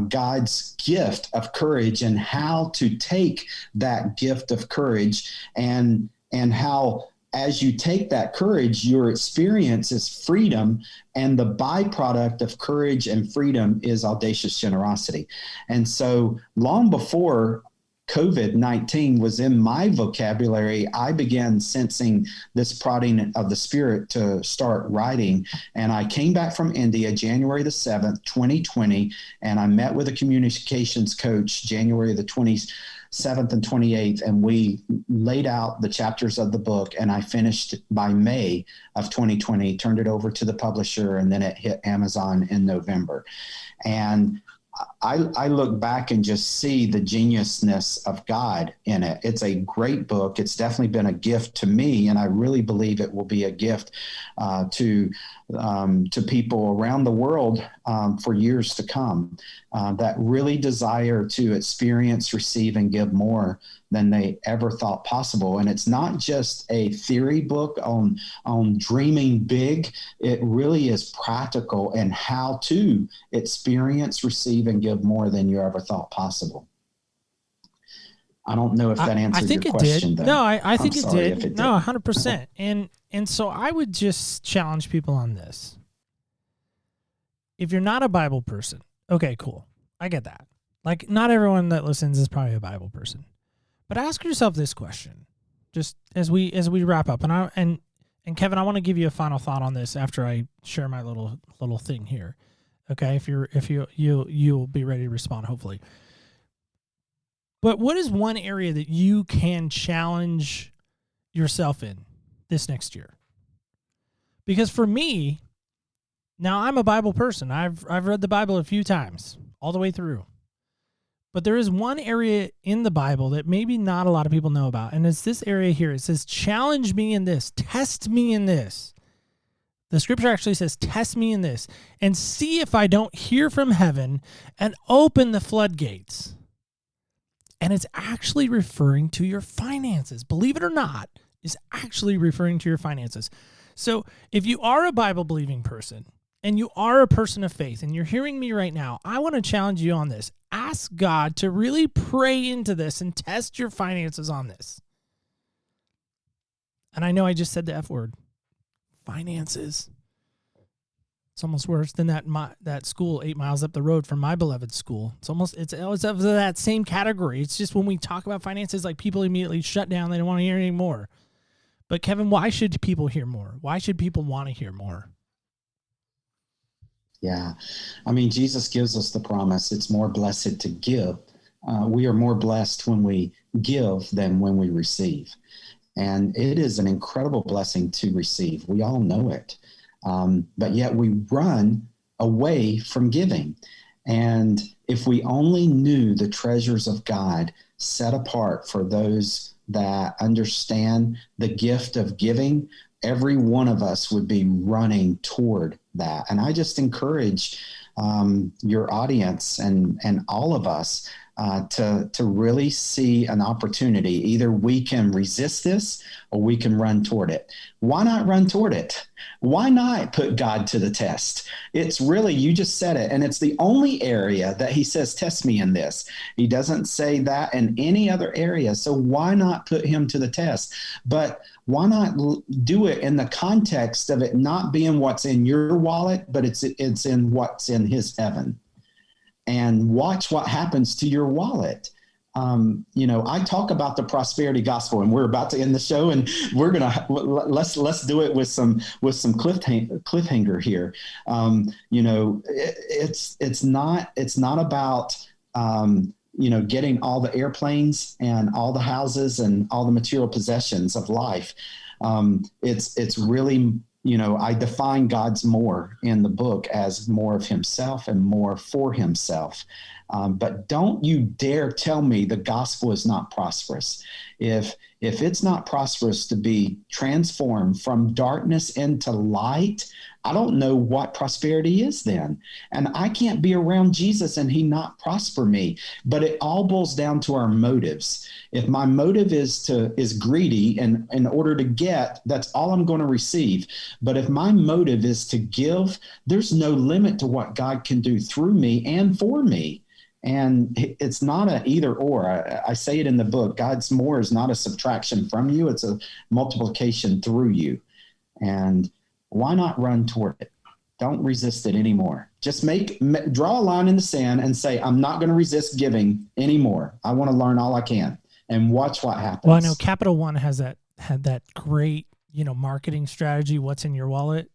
God's gift of courage and how to take that gift of courage and how, as you take that courage, your experience is freedom, and the byproduct of courage and freedom is audacious generosity. And so long before COVID-19 was in my vocabulary, I began sensing this prodding of the Spirit to start writing. And I came back from India January the 7th, 2020, and I met with a communications coach January the 27th and 28th, and we laid out the chapters of the book, and I finished by May of 2020, turned it over to the publisher, and then it hit Amazon in November. And I look back and just see the geniusness of God in it. It's a great book. It's definitely been a gift to me, and I really believe it will be a gift to people around the world for years to come that really desire to experience, receive, and give more than they ever thought possible. And it's not just a theory book on dreaming big. It really is practical and how to experience, receive, and give more than you ever thought possible. I don't know if that answered your question, though. No, I think it did. If it did. No, 100%. And so I would just challenge people on this. If you're not a Bible person, okay, cool. I get that. Like, not everyone that listens is probably a Bible person. But ask yourself this question, just as we wrap up. And Kevin, I want to give you a final thought on this after I share my little thing here. Okay, if you'll be ready to respond, hopefully. But what is one area that you can challenge yourself in this next year? Because for me, now I'm a Bible person. I've read the Bible a few times, all the way through. But there is one area in the Bible that maybe not a lot of people know about, and it's this area here. It says, challenge me in this, test me in this. The scripture actually says, test me in this, and see if I don't hear from heaven and open the floodgates. And it's actually referring to your finances. Believe it or not, it's actually referring to your finances. So if you are a Bible-believing person, and you are a person of faith, and you're hearing me right now, I want to challenge you on this. Ask God to really pray into this and test your finances on this. And I know I just said the F word. Finances. It's almost worse than that school 8 miles up the road from my beloved school. It's of that same category. It's just when we talk about finances, like, people immediately shut down. They don't want to hear anymore. But Kevin, why should people hear more? Why should people want to hear more? Yeah. I mean, Jesus gives us the promise. It's more blessed to give. We are more blessed when we give than when we receive. And it is an incredible blessing to receive. We all know it. But yet we run away from giving. And if we only knew the treasures of God set apart for those that understand the gift of giving, every one of us would be running toward that. And I just encourage your audience and all of us to really see an opportunity. Either we can resist this or we can run toward it. Why not run toward it? Why not put God to the test? It's really, you just said it, and it's the only area that he says, test me in this. He doesn't say that in any other area. So why not put him to the test? But why not do it in the context of it not being what's in your wallet, but it's in what's in his heaven? And watch what happens to your wallet. I talk about the prosperity gospel, and we're about to end the show, and let's do it with some cliffhanger here. It's not about getting all the airplanes and all the houses and all the material possessions of life. It's really, I define God's more in the book as more of himself and more for himself. But don't you dare tell me the gospel is not prosperous. If it's not prosperous to be transformed from darkness into light, I don't know what prosperity is then. And I can't be around Jesus and he not prosper me. But it all boils down to our motives. If my motive is greedy, and in order to get, that's all I'm going to receive. But if my motive is to give, there's no limit to what God can do through me and for me. And it's not an either or. I say it in the book. God's more is not a subtraction from you. It's a multiplication through you. And why not run toward it? Don't resist it anymore. Just draw a line in the sand and say, I'm not going to resist giving anymore. I want to learn all I can and watch what happens. Well, I know Capital One had that great, marketing strategy. What's in your wallet,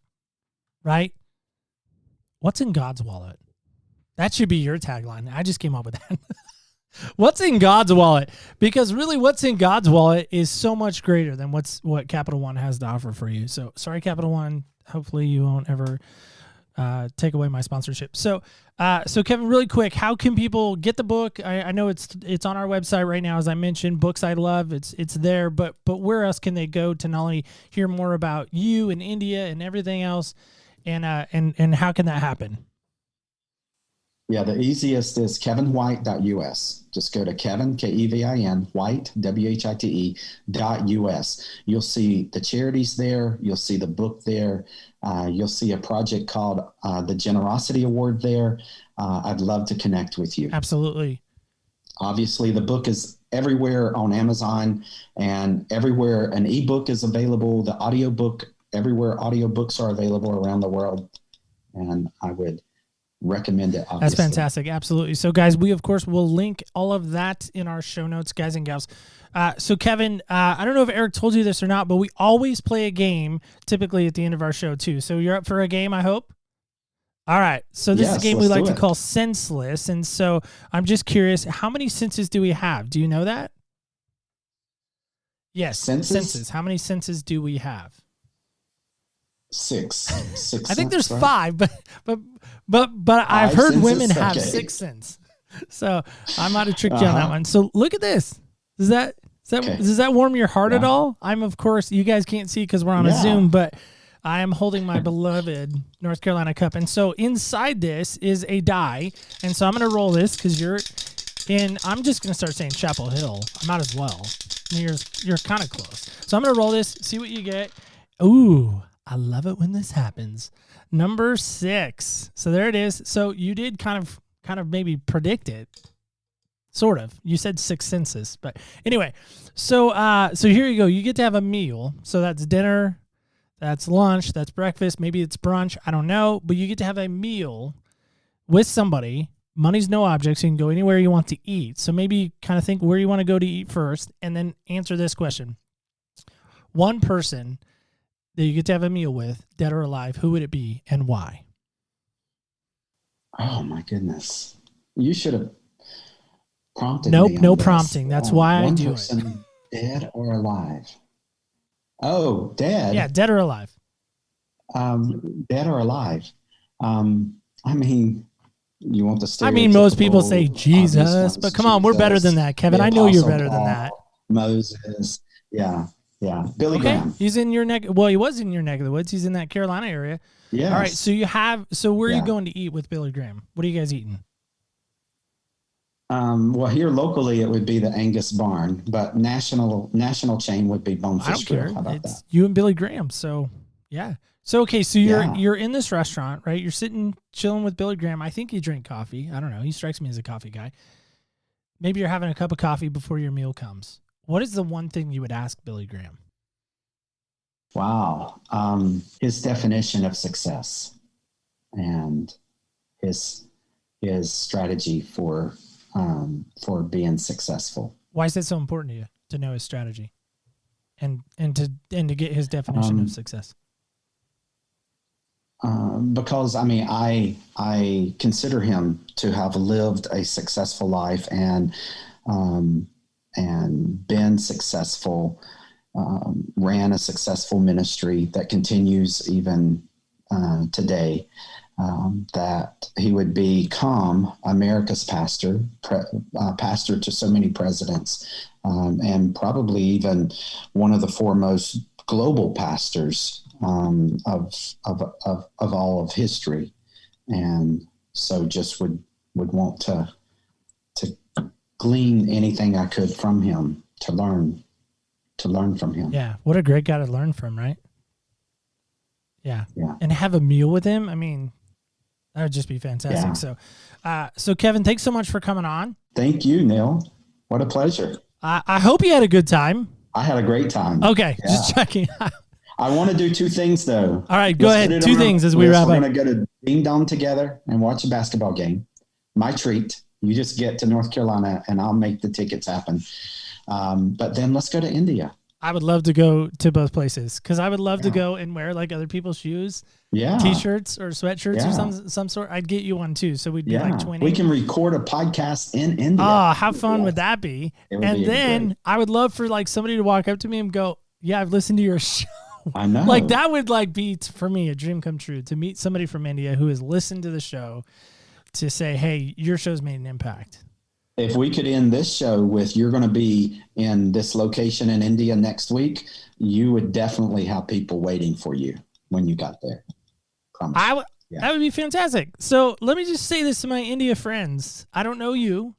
right? What's in God's wallet? That should be your tagline. I just came up with that. What's in God's wallet? Because really what's in God's wallet is so much greater than what Capital One has to offer for you. So sorry, Capital One. Hopefully you won't ever take away my sponsorship. So Kevin, really quick, how can people get the book? I know it's on our website right now, as I mentioned, Books I Love. It's there, but where else can they go to not only hear more about you and India and everything else, and how can that happen? Yeah, the easiest is kevinwhite.us. Just go to Kevin, Kevin, White, WHITE.us. You'll see the charities there. You'll see the book there. You'll see a project called the Generosity Award there. I'd love to connect with you. Absolutely. Obviously, the book is everywhere on Amazon, and everywhere an ebook is available, the audiobook, everywhere audiobooks are available around the world. And I would recommend it, obviously. That's fantastic. Absolutely. So guys, we of course will link all of that in our show notes, guys and gals. So Kevin, I don't know if Eric told you this or not, but we always play a game typically at the end of our show too. So you're up for a game, I hope? All right. So this is a game we like to call Senseless. And so I'm just curious, how many senses do we have? Do you know that? Yes. Senses. How many senses do we have? Six. I think there's five, but I've heard women have six sense. So I might have tricked you on that one. So look at this. Does that warm your heart at all? I'm, of course, you guys can't see because we're on a Zoom, but I am holding my beloved North Carolina cup. And so inside this is a die. And so I'm going to roll this because you're in, I'm just going to start saying Chapel Hill. I might as well. You're kind of close. So I'm going to roll this, see what you get. Ooh, I love it when this happens. Number 6. So there it is. So you did kind of maybe predict it. Sort of. You said 6 senses, but anyway. So here you go. You get to have a meal. So that's dinner, that's lunch, that's breakfast, maybe it's brunch, I don't know, but you get to have a meal with somebody. Money's no object, so you can go anywhere you want to eat. So maybe kind of think where you want to go to eat first and then answer this question. One person that you get to have a meal with, dead or alive, who would it be and why? Oh my goodness. You should have prompted me. Nope, no this. prompting. That's why I do it. One person, dead or alive? Oh, dead. Yeah, dead or alive. Dead or alive. I mean, you want the stereotypical. I mean, most people say Jesus, but come on, we're better than that, Kevin. I know you're better than that. Moses. Yeah. Billy Graham. He's in your neck. Well, he was in your neck of the woods. He's in that Carolina area. Yeah. All right. So where are you going to eat with Billy Graham? What are you guys eating? Well, here locally it would be the Angus Barn, but national chain would be Bonefish Grill. How about that? You and Billy Graham. So yeah. So okay. So you're in this restaurant, right? You're sitting chilling with Billy Graham. I think you drink coffee. I don't know. He strikes me as a coffee guy. Maybe you're having a cup of coffee before your meal comes. What is the one thing you would ask Billy Graham? Wow. His definition of success and his strategy for for being successful. Why is that so important to you to know his strategy and to get his definition of success? Because I mean, I consider him to have lived a successful life and been successful, ran a successful ministry that continues even today. That he would become America's pastor, pastor to so many presidents, and probably even one of the foremost global pastors of all of history. And so just would want to glean anything I could from him, to learn from him. Yeah. What a great guy to learn from, right? Yeah. Yeah. And have a meal with him. I mean, that would just be fantastic. Yeah. So Kevin, thanks so much for coming on. Thank you, Neil. What a pleasure. I hope you had a good time. I had a great time. Okay. Yeah. Just checking. I want to do two things though. All right, go ahead. Two things as we wrap up. We're going to go to Ding Dong together and watch a basketball game. My treat. You just get to North Carolina and I'll make the tickets happen. But then let's go to India. I would love to go to both places because I would love to go and wear like other people's shoes, t-shirts or sweatshirts or some sort. I'd get you one too. So we'd be like twinning. We can record a podcast in India. Oh, how fun would that be? And then I would love for like somebody to walk up to me and go, yeah, I've listened to your show. I know. Like that would like be for me a dream come true to meet somebody from India who has listened to the show to say, hey, your show's made an impact. If we could end this show with you're going to be in this location in India next week, you would definitely have people waiting for you when you got there. Promise. That would be fantastic. So let me just say this to my India friends. I don't know you.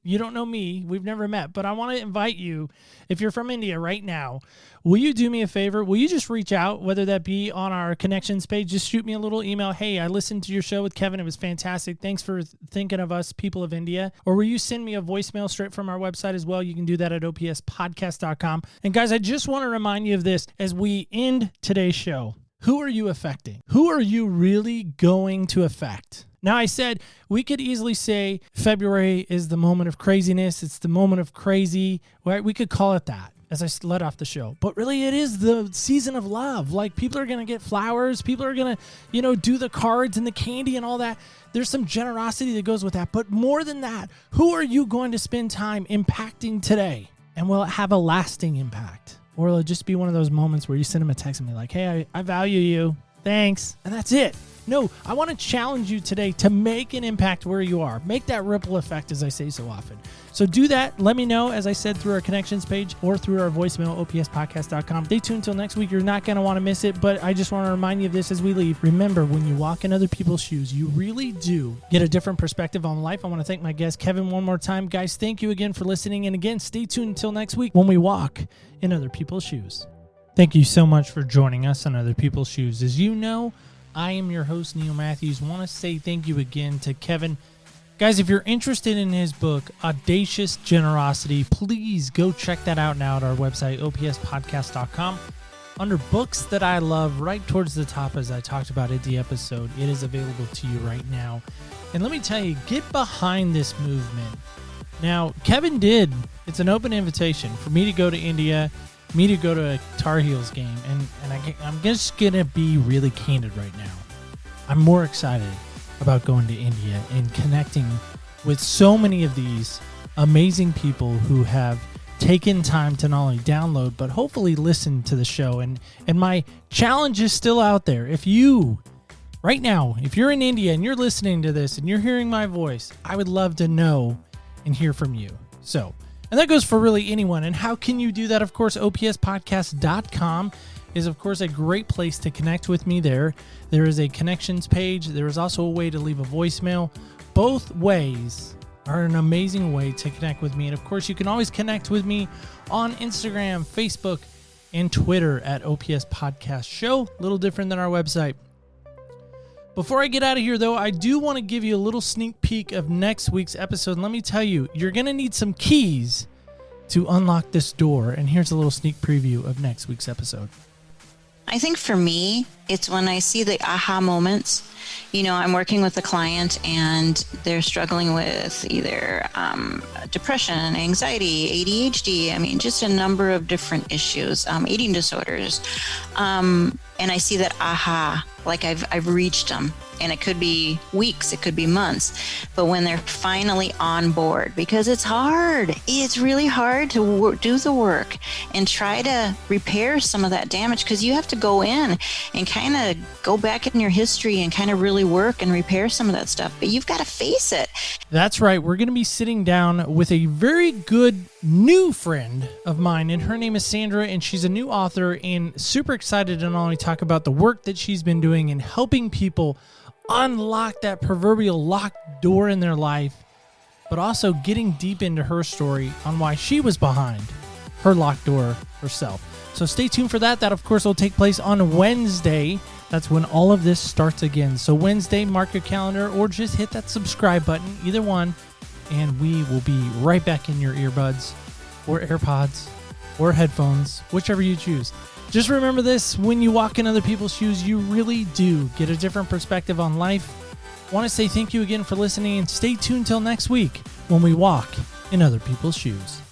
You don't know me. We've never met, but I want to invite you. If you're from India right now, will you do me a favor? Will you just reach out, whether that be on our connections page, just shoot me a little email. Hey, I listened to your show with Kevin. It was fantastic. Thanks for thinking of us, people of India. Or will you send me a voicemail straight from our website as well? You can do that at opspodcast.com. And guys, I just want to remind you of this as we end today's show. Who are you affecting? Who are you really going to affect? Now, I said we could easily say February is the moment of craziness. It's the moment of crazy, right? We could call it that as I let off the show. But really, it is the season of love. Like, people are going to get flowers. People are going to, do the cards and the candy and all that. There's some generosity that goes with that. But more than that, who are you going to spend time impacting today? And will it have a lasting impact? Or will it just be one of those moments where you send them a text and be like, hey, I value you. Thanks. And that's it. No, I want to challenge you today to make an impact where you are. Make that ripple effect, as I say so often. So do that. Let me know, as I said, through our connections page or through our voicemail, opspodcast.com. Stay tuned until next week. You're not going to want to miss it, but I just want to remind you of this as we leave. Remember, when you walk in other people's shoes, you really do get a different perspective on life. I want to thank my guest, Kevin, one more time. Guys, thank you again for listening. And again, stay tuned until next week when we walk in other people's shoes. Thank you so much for joining us on Other People's Shoes. As you know, I am your host, Neil Matthews. Want to say thank you again to Kevin. Guys, if you're interested in his book, Audacious Generosity, please go check that out now at our website, opspodcast.com. Under Books That I Love, right towards the top, as I talked about in the episode, it is available to you right now. And let me tell you, get behind this movement. Now, Kevin did. It's an open invitation for me to go to India, me to go to a Tar Heels game, and I'm just going to be really candid right now. I'm more excited about going to India and connecting with so many of these amazing people who have taken time to not only download, but hopefully listen to the show. And my challenge is still out there. If you, right now, if you're in India and you're listening to this and you're hearing my voice, I would love to know and hear from you. So, and that goes for really anyone. And how can you do that? Of course, opspodcast.com is, of course, a great place to connect with me there. There is a connections page. There is also a way to leave a voicemail. Both ways are an amazing way to connect with me. And, of course, you can always connect with me on Instagram, Facebook, and Twitter at OPS Podcast Show. A little different than our website. Before I get out of here, though, I do want to give you a little sneak peek of next week's episode. And let me tell you, you're going to need some keys to unlock this door. And here's a little sneak preview of next week's episode. I think for me, it's when I see the aha moments. You know, I'm working with a client and they're struggling with either depression, anxiety, ADHD. I mean, just a number of different issues, eating disorders. And I see that aha, like I've reached them. And it could be weeks, it could be months. But when they're finally on board, because it's hard, it's really hard to do the work and try to repair some of that damage, because you have to go in and kind of go back in your history and kind of really work and repair some of that stuff. But you've got to face it. That's right. We're going to be sitting down with a very good new friend of mine, and her name is Sandra, and she's a new author, and super excited to not only talk about the work that she's been doing and helping people unlock that proverbial locked door in their life, but also getting deep into her story on why she was behind her locked door herself. So stay tuned for that. That, of course, will take place on Wednesday. That's when all of this starts again. So Wednesday, mark your calendar or just hit that subscribe button, either one, and we will be right back in your earbuds or AirPods or headphones, whichever you choose. Just remember this: when you walk in other people's shoes, you really do get a different perspective on life. Want to say thank you again for listening, and stay tuned till next week when we walk in other people's shoes.